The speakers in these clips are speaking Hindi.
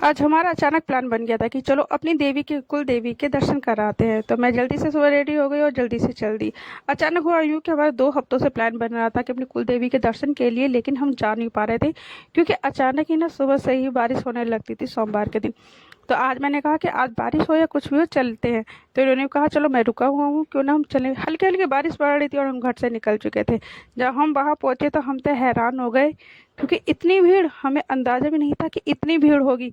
आज हमारा अचानक प्लान बन गया था कि चलो अपनी देवी के कुल देवी के दर्शन कराते हैं। तो मैं जल्दी से सुबह रेडी हो गई और जल्दी से चल दी। अचानक हुआ यूँ कि हमारा 2 हफ्तों से प्लान बन रहा था कि अपनी कुल देवी के दर्शन के लिए, लेकिन हम जा नहीं पा रहे थे क्योंकि अचानक ही ना सुबह से ही बारिश होने लगती थी सोमवार के दिन। तो आज मैंने कहा कि आज बारिश हो या कुछ भी हो चलते हैं। तो इन्होंने कहा चलो मैं रुका हुआ हूँ, क्यों ना हम चलें। हल्की हल्की बारिश पड़ रही थी और हम घर से निकल चुके थे। जब हम वहाँ पहुँचे तो हम तो हैरान हो गए क्योंकि इतनी भीड़, हमें अंदाजा भी नहीं था कि इतनी भीड़ होगी।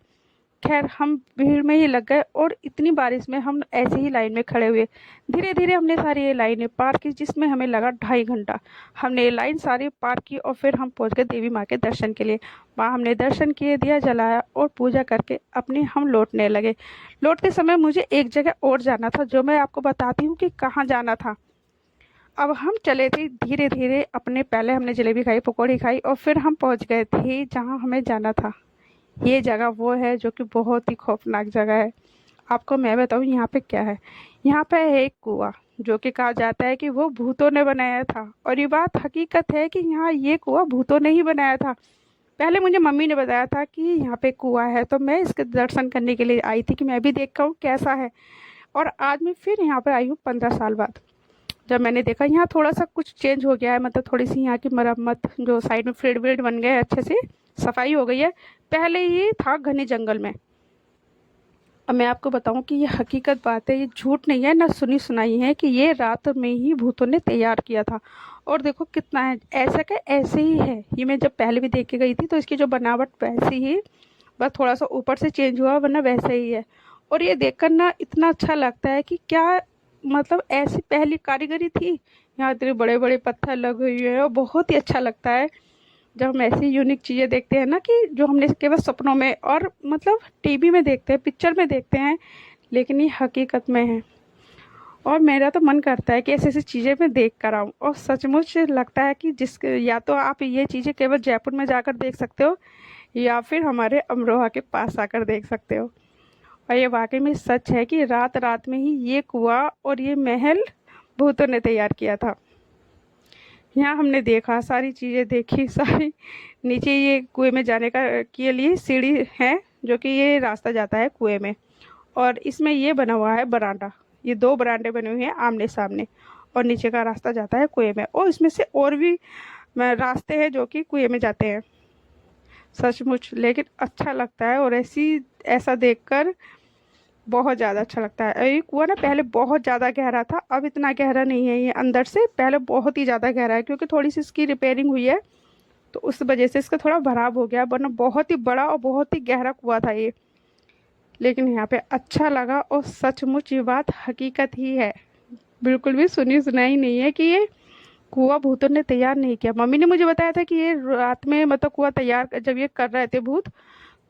खैर हम भीड़ में ही लग गए और इतनी बारिश में हम ऐसे ही लाइन में खड़े हुए। धीरे धीरे हमने सारी ये लाइनें पार की, जिसमें हमें लगा 2.5 घंटा। हमने ये लाइन सारी पार की और फिर हम पहुंच गए देवी माँ के दर्शन के लिए। वहाँ हमने दर्शन किए, दिया जलाया और पूजा करके अपने हम लौटने लगे। लौटते समय मुझे एक जगह और जाना था, जो मैं आपको बताती हूँ कि कहाँ जाना था। अब हम चले थे धीरे धीरे अपने, पहले हमने जलेबी खाई, पकौड़ी खाई और फिर हम पहुँच गए थे जहाँ हमें जाना था। ये जगह वो है जो कि बहुत ही खौफनाक जगह है। आपको मैं बताऊँ यहाँ पे क्या है। यहाँ पे है एक कुआं, जो कि कहा जाता है कि वो भूतों ने बनाया था। और ये बात हकीकत है कि यहाँ ये कुआं भूतों ने ही बनाया था। पहले मुझे मम्मी ने बताया था कि यहाँ पे कुआं है, तो मैं इसके दर्शन करने के लिए आई थी कि मैं भी देख कर कैसा है। और आज मैं फिर यहाँ पर आई हूँ 15 साल बाद। जब मैंने देखा यहाँ थोड़ा सा कुछ चेंज हो गया है, मतलब थोड़ी सी यहाँ की मरम्मत, जो साइड में फ्रेड व्रेड बन गए हैं, अच्छे से सफाई हो गई है। पहले ये था घने जंगल में। अब मैं आपको बताऊं कि ये हकीकत बात है, ये झूठ नहीं है, ना सुनी सुनाई है, कि ये रात में ही भूतों ने तैयार किया था। और देखो कितना है, ऐसा क्या ऐसे ही है। ये मैं जब पहले भी देख के गई थी तो इसकी जो बनावट वैसी ही, बस थोड़ा सा ऊपर से चेंज हुआ, वरना वैसे ही है। और ये देखकर ना इतना अच्छा लगता है कि क्या, मतलब ऐसी पहली कारीगरी थी। यहाँ इतने बड़े बड़े पत्थर लगे हुए हैं और बहुत ही अच्छा लगता है जब हम ऐसी यूनिक चीज़ें देखते हैं ना, कि जो हमने केवल सपनों में और मतलब टीवी में देखते हैं, पिक्चर में देखते हैं, लेकिन ये हकीकत में है। और मेरा तो मन करता है कि ऐसी ऐसी चीज़ें मैं देख कर आऊँ। और सचमुच लगता है कि जिस, या तो आप ये चीज़ें केवल जयपुर में जाकर देख सकते हो, या फिर हमारे अमरोहा के पास आकर देख सकते हो। और ये वाकई में सच है कि रात रात में ही ये कुआं और ये महल भूतों ने तैयार किया था। यहाँ हमने देखा, सारी चीज़ें देखी सारी। नीचे ये कुएं में जाने का के लिए सीढ़ी है, जो कि ये रास्ता जाता है कुएं में। और इसमें ये बना हुआ है बरामदा। ये 2 बरामदे बने हुए हैं आमने सामने, और नीचे का रास्ता जाता है कुएं में। और इसमें से और भी रास्ते हैं जो कि कुएं में जाते हैं। सचमुच लेकिन अच्छा लगता है, और ऐसा देखकर बहुत ज़्यादा अच्छा लगता है। ये कुआं ना पहले बहुत ज़्यादा गहरा था, अब इतना गहरा नहीं है ये अंदर से। पहले बहुत ही ज़्यादा गहरा है, क्योंकि थोड़ी सी इसकी रिपेयरिंग हुई है, तो उस वजह से इसका थोड़ा भराव हो गया, वरना बहुत ही बड़ा और बहुत ही गहरा कुआं था ये। लेकिन यहाँ पे अच्छा लगा, और सचमुच ये बात हकीकत ही है, बिल्कुल भी सुनी सुनाई नहीं है कि ये कुआं भूतों ने तैयार नहीं किया। मम्मी ने मुझे बताया था कि ये रात में, मतलब कुआं तैयार जब ये कर रहे थे भूत,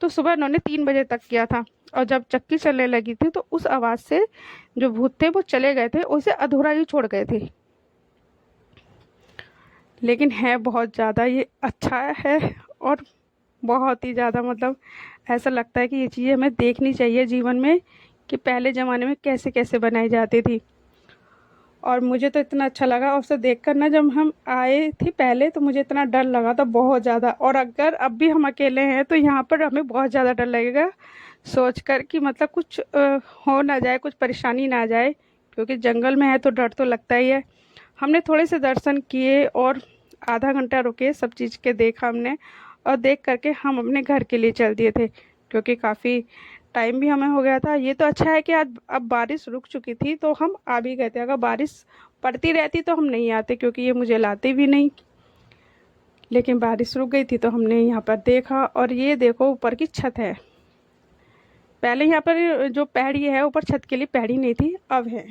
तो सुबह उन्होंने 3 बजे तक किया था। और जब चक्की चलने लगी थी तो उस आवाज़ से जो भूत थे वो चले गए थे, उसे अधूरा ही छोड़ गए थे। लेकिन है बहुत ज़्यादा ये अच्छा है, और बहुत ही ज़्यादा, मतलब ऐसा लगता है कि ये चीज़ें हमें देखनी चाहिए जीवन में, कि पहले ज़माने में कैसे कैसे बनाई जाती थी। और मुझे तो इतना अच्छा लगा, और उसे देख कर ना, जब हम आए थे पहले तो मुझे इतना डर लगा था बहुत ज़्यादा। और अगर अब भी हम अकेले हैं तो यहाँ पर हमें बहुत ज़्यादा डर लगेगा, सोच कर कि मतलब कुछ हो ना जाए, कुछ परेशानी ना आ जाए, क्योंकि जंगल में है तो डर तो लगता ही है। हमने थोड़े से दर्शन किए और आधा घंटा रुके, सब चीज़ के देखा हमने। और देख करके हम अपने घर के लिए चल दिए थे, क्योंकि काफ़ी टाइम भी हमें हो गया था। ये तो अच्छा है कि आज अब बारिश रुक चुकी थी तो हम आ भी गए थे। अगर बारिश पड़ती रहती तो हम नहीं आते, क्योंकि ये मुझे लाते भी नहीं। लेकिन बारिश रुक गई थी तो हमने यहाँ पर देखा। और ये देखो ऊपर की छत है। पहले यहाँ पर जो पैड़ी है ऊपर छत के लिए पैड़ी नहीं थी, अब है।